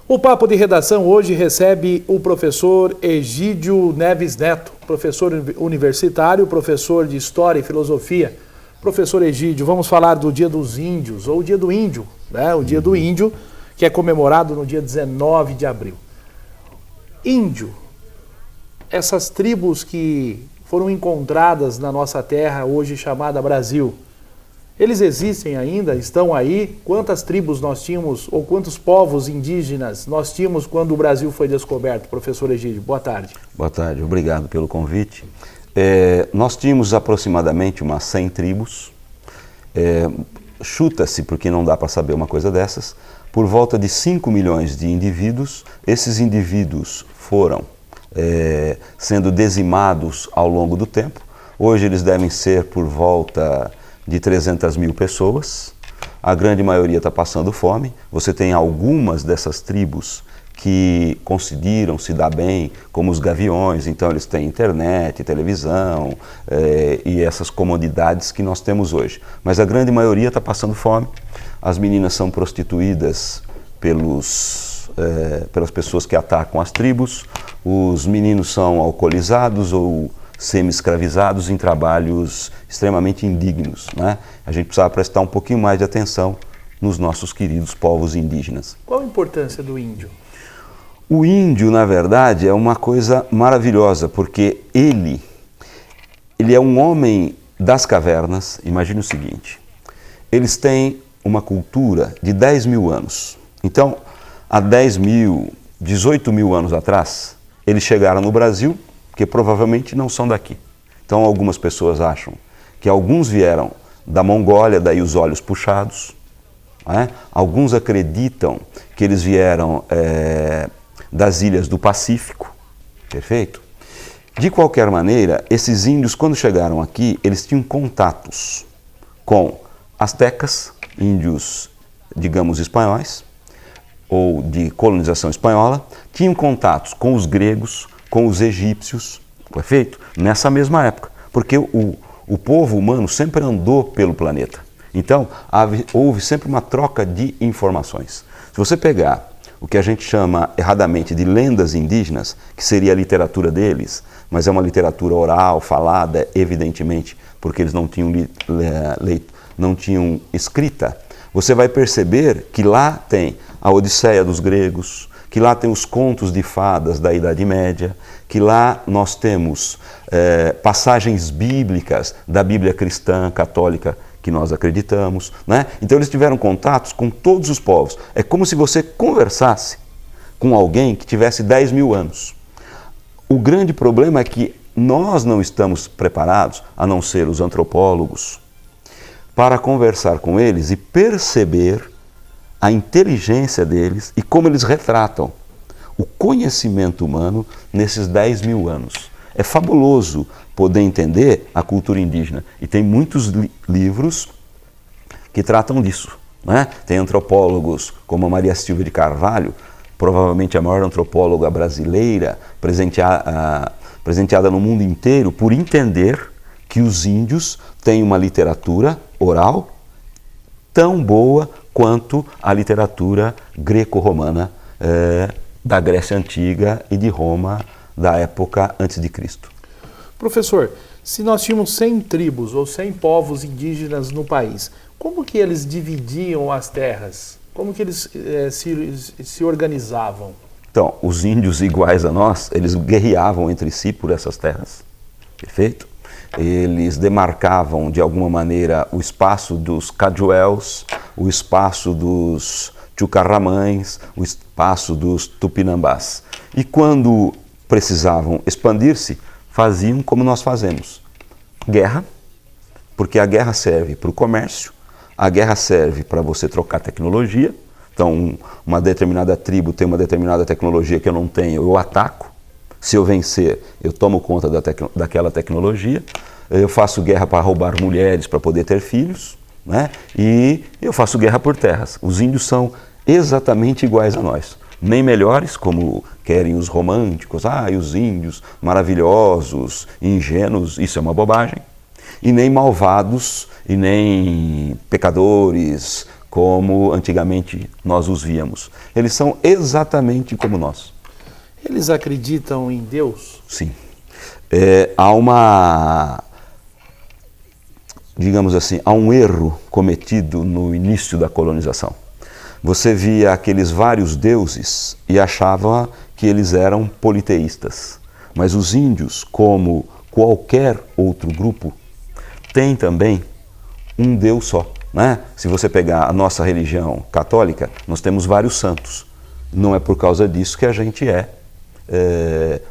O Papo de Redação hoje recebe o professor Egídio Neves Neto, professor universitário, professor de História e Filosofia. Professor Egídio, vamos falar do Dia dos Índios, ou o Dia do Índio, né? O Dia do Índio, que é comemorado no dia 19 de abril. Índio, essas tribos que foram encontradas na nossa terra, hoje chamada Brasil, eles existem ainda? Estão aí? Quantas tribos nós tínhamos, ou quantos povos indígenas nós tínhamos quando o Brasil foi descoberto? Professor Egídio, boa tarde. Boa tarde, obrigado pelo convite. Nós tínhamos aproximadamente umas 100 tribos, chuta-se, porque não dá para saber uma coisa dessas, por volta de 5 milhões de indivíduos. Esses indivíduos foram sendo dizimados ao longo do tempo. Hoje eles devem ser por volta de 300 mil pessoas. A grande maioria está passando fome. Você tem algumas dessas tribos que conseguiram se dar bem, como os gaviões, então eles têm internet, televisão e essas comodidades que nós temos hoje. Mas a grande maioria está passando fome. As meninas são prostituídas pelas pessoas que atacam as tribos. Os meninos são alcoolizados ou semi-escravizados em trabalhos extremamente indignos, né? A gente precisava prestar um pouquinho mais de atenção nos nossos queridos povos indígenas. Qual a importância do índio? O índio, na verdade, é uma coisa maravilhosa, porque ele é um homem das cavernas. Imagine o seguinte, eles têm uma cultura de 10 mil anos. Então, há 18 mil anos atrás, eles chegaram no Brasil, que provavelmente não são daqui. Então algumas pessoas acham que alguns vieram da Mongólia, daí os olhos puxados, né? Alguns acreditam que eles vieram das ilhas do Pacífico, perfeito? De qualquer maneira, esses índios, quando chegaram aqui, eles tinham contatos com astecas, índios, digamos, espanhóis, ou de colonização espanhola, tinham contatos com os gregos, com os egípcios, perfeito? Nessa mesma época, porque o povo humano sempre andou pelo planeta. Então, houve sempre uma troca de informações. Se você pegar o que a gente chama erradamente de lendas indígenas, que seria a literatura deles, mas é uma literatura oral, falada, evidentemente, porque eles não tinham escrita, você vai perceber que lá tem a Odisseia dos gregos, que lá tem os contos de fadas da Idade Média, que lá nós temos passagens bíblicas da Bíblia cristã, católica, que nós acreditamos, né? Então eles tiveram contatos com todos os povos. É como se você conversasse com alguém que tivesse 10 mil anos. O grande problema é que nós não estamos preparados, a não ser os antropólogos, para conversar com eles e perceber a inteligência deles e como eles retratam o conhecimento humano nesses 10 mil anos. É fabuloso poder entender a cultura indígena. E tem muitos livros que tratam disso, né? Tem antropólogos como a Maria Silva de Carvalho, provavelmente a maior antropóloga brasileira, presenteada no mundo inteiro, por entender que os índios têm uma literatura oral tão boa quanto a literatura greco-romana da Grécia Antiga e de Roma da época antes de Cristo. Professor, se nós tínhamos 100 tribos ou 100 povos indígenas no país, como que eles dividiam as terras? Como que eles se organizavam? Então, os índios iguais a nós, eles guerreavam entre si por essas terras, perfeito? Eles demarcavam de alguma maneira o espaço dos cajuels, o espaço dos tchucarramães, o espaço dos tupinambás. E quando precisavam expandir-se, faziam como nós fazemos. Guerra, porque a guerra serve para o comércio, a guerra serve para você trocar tecnologia. Então, uma determinada tribo tem uma determinada tecnologia que eu não tenho, eu ataco. Se eu vencer, eu tomo conta daquela tecnologia. Eu faço guerra para roubar mulheres, para poder ter filhos, né? E eu faço guerra por terras. Os índios são exatamente iguais a nós. Nem melhores, como querem os românticos, e os índios maravilhosos, ingênuos, isso é uma bobagem. E nem malvados, e nem pecadores, como antigamente nós os víamos. Eles são exatamente como nós. Eles acreditam em Deus? Sim. Há uma, digamos assim, há um erro cometido no início da colonização. Você via aqueles vários deuses e achava que eles eram politeístas. Mas os índios, como qualquer outro grupo, têm também um Deus só. Né? Se você pegar a nossa religião católica, nós temos vários santos. Não é por causa disso que a gente é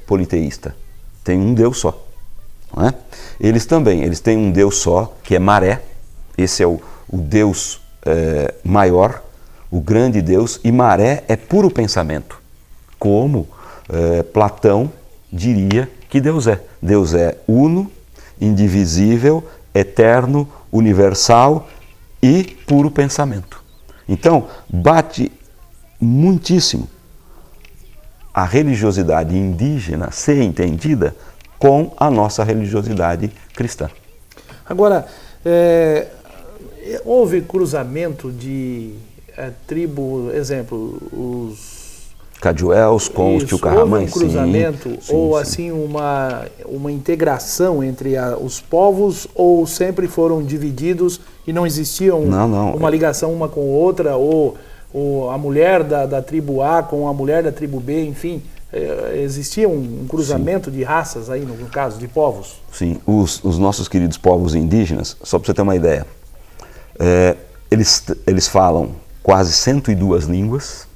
politeísta. Tem um Deus só. Não é? Eles têm um Deus só, que é Maré. Esse é o Deus maior, o grande Deus, e Maré é puro pensamento, como Platão diria que Deus é. Deus é uno, indivisível, eterno, universal e puro pensamento. Então, bate muitíssimo a religiosidade indígena ser entendida com a nossa religiosidade cristã. Agora, houve cruzamento de tribo, exemplo, os Cajuels com os Tio-Carramães. Houve um cruzamento ou assim uma integração entre os povos, ou sempre foram divididos e não existia uma ligação uma com outra, ou a mulher da tribo A com a mulher da tribo B, enfim, existia um cruzamento de raças aí, no caso, de povos? Sim, os nossos queridos povos indígenas, só para você ter uma ideia, eles falam quase 102 línguas,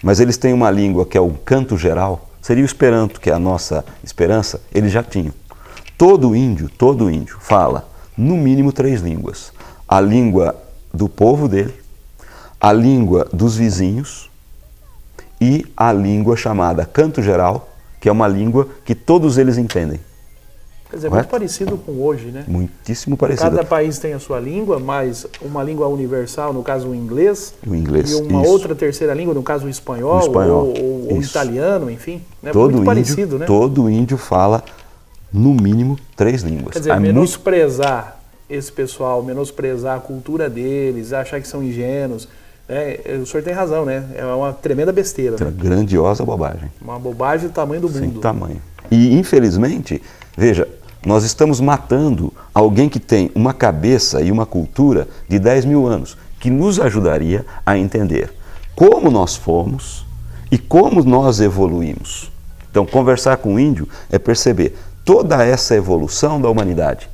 mas eles têm uma língua que é o canto geral, seria o Esperanto, que é a nossa esperança, eles já tinham. Todo índio fala no mínimo 3 línguas. A língua do povo dele, a língua dos vizinhos e a língua chamada canto geral, que é uma língua que todos eles entendem. Quer dizer, muito parecido com hoje, né? Muitíssimo parecido. Cada país tem a sua língua, mas uma língua universal, no caso o inglês, e uma outra terceira língua, no caso o espanhol ou o italiano, enfim. Né? Muito parecido, né? Todo índio fala no mínimo 3 línguas. Quer dizer, menosprezar esse pessoal, menosprezar a cultura deles, achar que são ingênuos, o senhor tem razão, né? É uma tremenda besteira. Né? Grandiosa bobagem. Uma bobagem do tamanho do mundo. Sem tamanho. E infelizmente, veja, nós estamos matando alguém que tem uma cabeça e uma cultura de 10 mil anos, que nos ajudaria a entender como nós fomos e como nós evoluímos. Então, conversar com o índio é perceber toda essa evolução da humanidade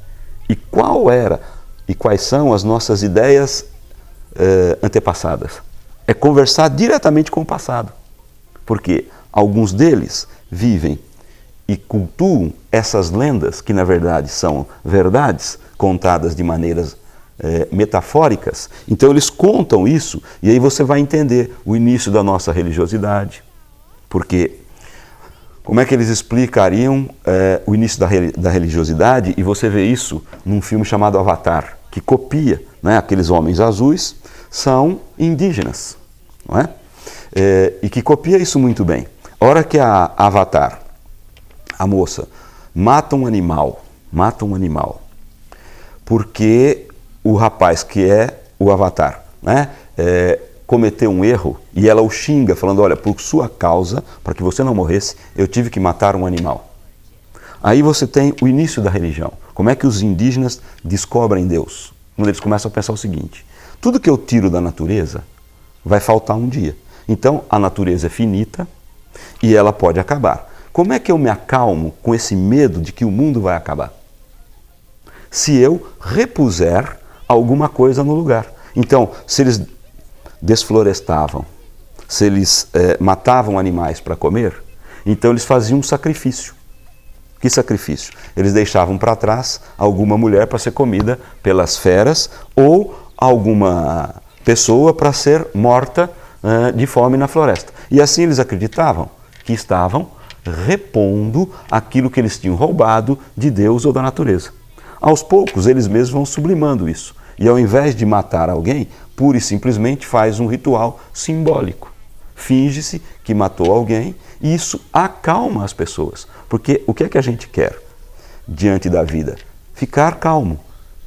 e quais são as nossas ideias antepassadas. É conversar diretamente com o passado, porque alguns deles vivem e cultuam essas lendas, que na verdade são verdades contadas de maneiras metafóricas. Então eles contam isso e aí você vai entender o início da nossa religiosidade. Porque como é que eles explicariam o início da religiosidade? E você vê isso num filme chamado Avatar, que copia, né? Aqueles homens azuis são indígenas, não é? E que copia isso muito bem. A hora que a Avatar, a moça, mata um animal, porque o rapaz que é o Avatar, né, cometeu um erro e ela o xinga, falando, olha, por sua causa, para que você não morresse, eu tive que matar um animal. Aí você tem o início da religião. Como é que os indígenas descobrem Deus? Quando eles começam a pensar o seguinte, tudo que eu tiro da natureza vai faltar um dia. Então, a natureza é finita e ela pode acabar. Como é que eu me acalmo com esse medo de que o mundo vai acabar? Se eu repuser alguma coisa no lugar. Então, se eles desflorestavam, se eles matavam animais para comer, então eles faziam um sacrifício. Que sacrifício? Eles deixavam para trás alguma mulher para ser comida pelas feras ou alguma pessoa para ser morta de fome na floresta. E assim eles acreditavam que estavam repondo aquilo que eles tinham roubado de Deus ou da natureza. Aos poucos, eles mesmos vão sublimando isso. E ao invés de matar alguém, pura e simplesmente faz um ritual simbólico. Finge-se que matou alguém e isso acalma as pessoas. Porque o que é que a gente quer diante da vida? Ficar calmo,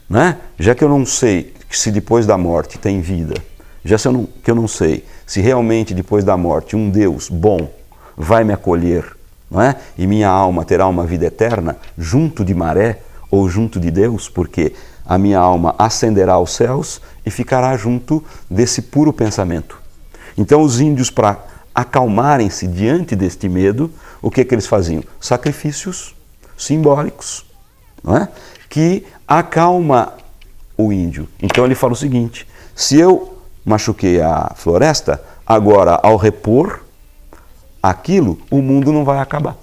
né? Já que eu não sei se depois da morte tem vida, já que eu não sei se realmente depois da morte um Deus bom vai me acolher, não é? E minha alma terá uma vida eterna junto de maré ou junto de Deus, porque a minha alma ascenderá aos céus e ficará junto desse puro pensamento. Então os índios, para acalmarem-se diante deste medo, o que eles faziam? Sacrifícios simbólicos, não é? Que acalma o índio. Então ele fala o seguinte: se eu machuquei a floresta, agora ao repor aquilo, o mundo não vai acabar.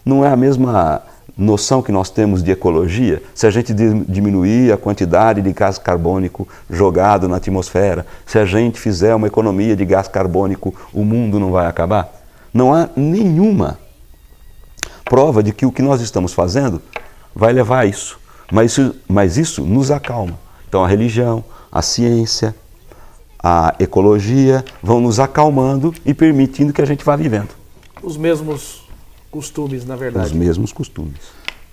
Não é a mesma noção que nós temos de ecologia? Se a gente diminuir a quantidade de gás carbônico jogado na atmosfera, se a gente fizer uma economia de gás carbônico, o mundo não vai acabar? Não há nenhuma prova de que o que nós estamos fazendo vai levar a isso. Mas isso nos acalma. Então a religião, a ciência, a ecologia vão nos acalmando e permitindo que a gente vá vivendo. Os mesmos costumes, na verdade. Os mesmos costumes.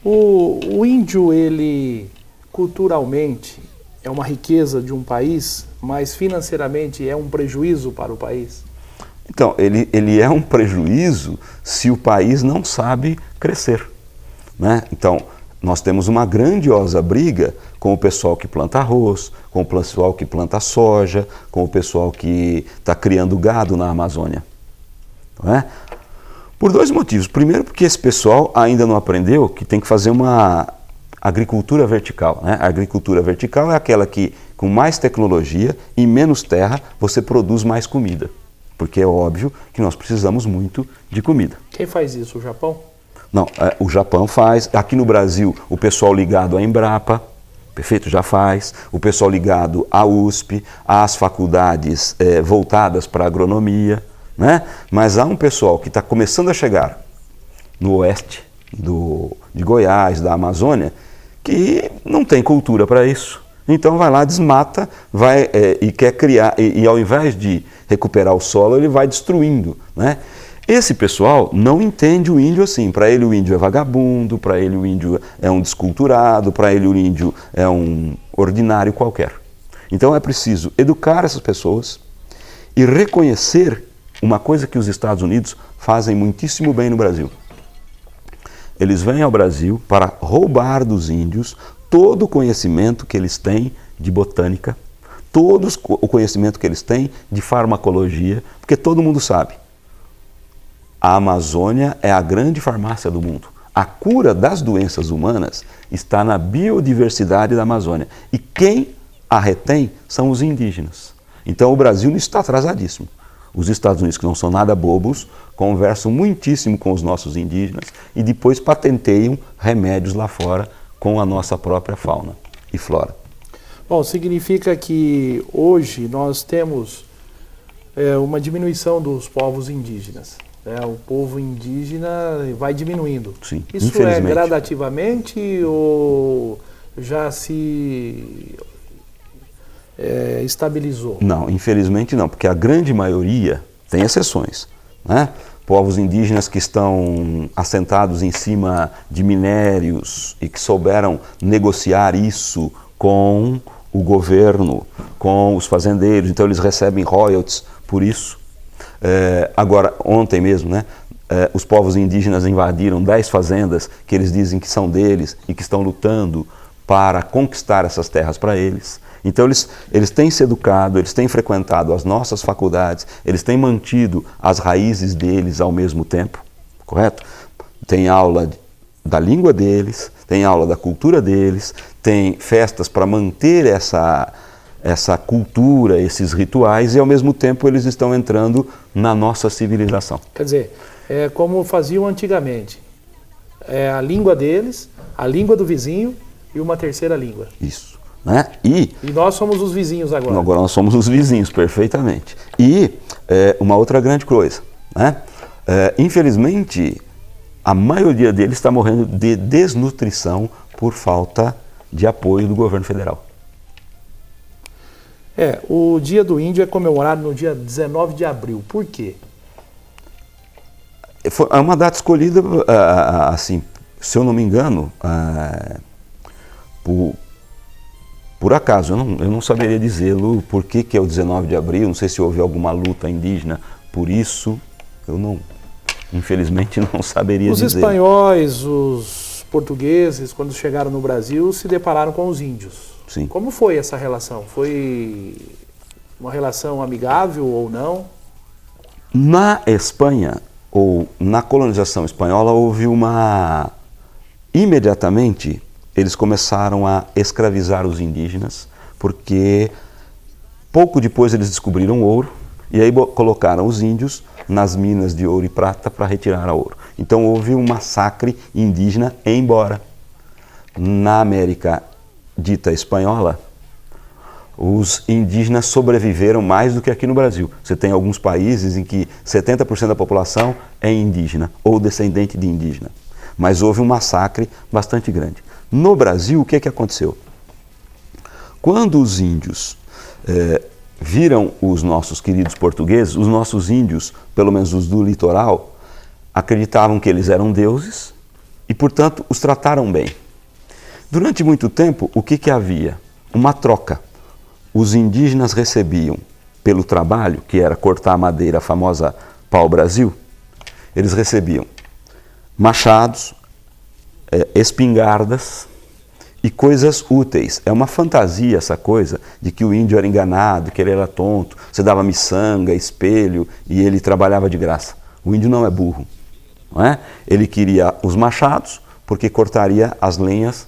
O índio, ele culturalmente é uma riqueza de um país, mas financeiramente é um prejuízo para o país? Então, ele é um prejuízo se o país não sabe crescer, né? Então, nós temos uma grandiosa briga com o pessoal que planta arroz, com o pessoal que planta soja, com o pessoal que está criando gado na Amazônia, não é? Por dois motivos. Primeiro, porque esse pessoal ainda não aprendeu que tem que fazer uma agricultura vertical, né? A agricultura vertical é aquela que, com mais tecnologia e menos terra, você produz mais comida. Porque é óbvio que nós precisamos muito de comida. Quem faz isso? O Japão? Não, o Japão faz. Aqui no Brasil, o pessoal ligado à Embrapa, perfeito, já faz. O pessoal ligado à USP, às faculdades voltadas para a agronomia, né? Mas há um pessoal que está começando a chegar no oeste de Goiás, da Amazônia, que não tem cultura para isso. Então vai lá, desmata, e quer criar, e ao invés de recuperar o solo, ele vai destruindo, né? Esse pessoal não entende o índio assim. Para ele o índio é vagabundo, para ele o índio é um desculturado, para ele o índio é um ordinário qualquer. Então é preciso educar essas pessoas e reconhecer uma coisa que os Estados Unidos fazem muitíssimo bem no Brasil. Eles vêm ao Brasil para roubar dos índios todo o conhecimento que eles têm de botânica, todo o conhecimento que eles têm de farmacologia, porque todo mundo sabe. A Amazônia é a grande farmácia do mundo. A cura das doenças humanas está na biodiversidade da Amazônia. E quem a retém são os indígenas. Então o Brasil está atrasadíssimo. Os Estados Unidos, que não são nada bobos, conversam muitíssimo com os nossos indígenas e depois patenteiam remédios lá fora com a nossa própria fauna e flora. Bom, significa que hoje nós temos uma diminuição dos povos indígenas. O povo indígena vai diminuindo. Sim, isso é gradativamente ou já se estabilizou? Não, infelizmente não, porque a grande maioria, tem exceções, né? Povos indígenas que estão assentados em cima de minérios e que souberam negociar isso com o governo, com os fazendeiros, então eles recebem royalties por isso. Agora, ontem mesmo, né, os povos indígenas invadiram 10 fazendas que eles dizem que são deles e que estão lutando para conquistar essas terras para eles. Então eles têm se educado, eles têm frequentado as nossas faculdades, eles têm mantido as raízes deles ao mesmo tempo, correto? Tem aula da língua deles, tem aula da cultura deles, tem festas para manter essa cultura, esses rituais, e ao mesmo tempo eles estão entrando na nossa civilização. Quer dizer, é como faziam antigamente, a língua deles, a língua do vizinho e uma terceira língua. Isso. Né? E nós somos os vizinhos agora. Agora nós somos os vizinhos, perfeitamente. E uma outra grande coisa, né? Infelizmente, a maioria deles está morrendo de desnutrição por falta de apoio do governo federal. O Dia do Índio é comemorado no dia 19 de abril. Por quê? É uma data escolhida, assim, se eu não me engano, Por acaso, eu não saberia dizê-lo por que é o 19 de abril, não sei se houve alguma luta indígena por isso, infelizmente não saberia dizer. Os espanhóis, os portugueses, quando chegaram no Brasil, se depararam com os índios. Sim. Como foi essa relação? Foi uma relação amigável ou não? Na Espanha, ou na colonização espanhola, houve imediatamente, eles começaram a escravizar os indígenas, porque pouco depois eles descobriram ouro, e aí colocaram os índios nas minas de ouro e prata para retirar o ouro. Então houve um massacre indígena, embora na América dita espanhola, os indígenas sobreviveram mais do que aqui no Brasil. Você tem alguns países em que 70% da população é indígena ou descendente de indígena. Mas houve um massacre bastante grande. No Brasil, o que aconteceu? Quando os índios viram os nossos queridos portugueses, os nossos índios, pelo menos os do litoral, acreditavam que eles eram deuses e, portanto, os trataram bem. Durante muito tempo, o que havia? Uma troca. Os indígenas recebiam, pelo trabalho, que era cortar a madeira, a famosa pau-brasil, eles recebiam machados, espingardas e coisas úteis. É uma fantasia essa coisa de que o índio era enganado, que ele era tonto, você dava miçanga, espelho e ele trabalhava de graça. O índio não é burro, não é? Ele queria os machados porque cortaria as lenhas,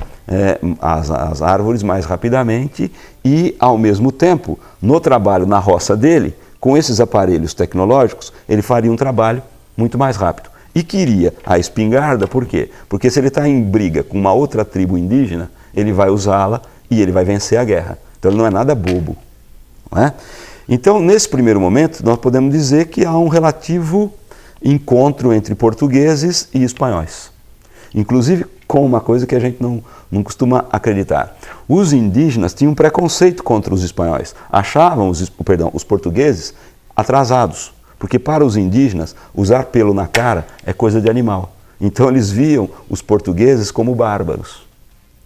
as árvores mais rapidamente e, ao mesmo tempo, no trabalho na roça dele, com esses aparelhos tecnológicos, ele faria um trabalho muito mais rápido. E queria a espingarda, por quê? Porque se ele está em briga com uma outra tribo indígena, ele vai usá-la e ele vai vencer a guerra. Então ele não é nada bobo, não é? Então, nesse primeiro momento, nós podemos dizer que há um relativo encontro entre portugueses e espanhóis. Inclusive com uma coisa que a gente não costuma acreditar. Os indígenas tinham preconceito contra os espanhóis. Achavam os portugueses atrasados, porque para os indígenas usar pelo na cara é coisa de animal. Então eles viam os portugueses como bárbaros,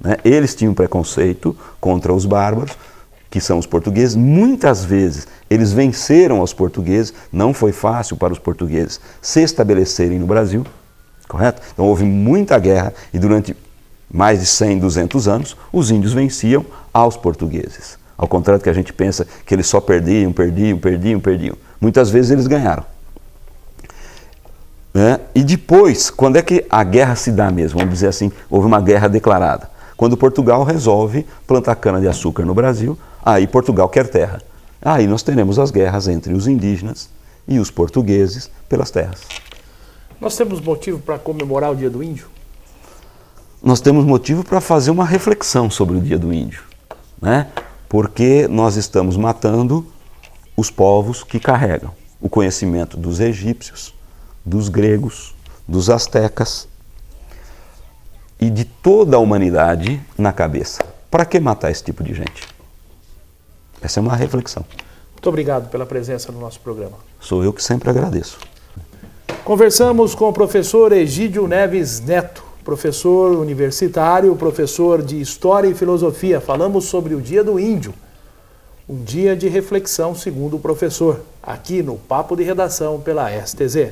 né? Eles tinham preconceito contra os bárbaros, que são os portugueses. Muitas vezes eles venceram os portugueses, não foi fácil para os portugueses se estabelecerem no Brasil. Correto? Então houve muita guerra e durante mais de 100, 200 anos, os índios venciam aos portugueses. Ao contrário do que a gente pensa que eles só perdiam. Muitas vezes eles ganharam. E depois, quando é que a guerra se dá mesmo? Vamos dizer assim, houve uma guerra declarada. Quando Portugal resolve plantar cana-de-açúcar no Brasil, aí Portugal quer terra. Aí nós teremos as guerras entre os indígenas e os portugueses pelas terras. Nós temos motivo para comemorar o Dia do Índio? Nós temos motivo para fazer uma reflexão sobre o Dia do Índio, né? Porque nós estamos matando os povos que carregam o conhecimento dos egípcios, dos gregos, dos astecas e de toda a humanidade na cabeça. Para que matar esse tipo de gente? Essa é uma reflexão. Muito obrigado pela presença no nosso programa. Sou eu que sempre agradeço. Conversamos com o professor Egídio Neves Neto, professor universitário, professor de História e Filosofia. Falamos sobre o Dia do Índio, um dia de reflexão, segundo o professor, aqui no Papo de Redação pela STZ.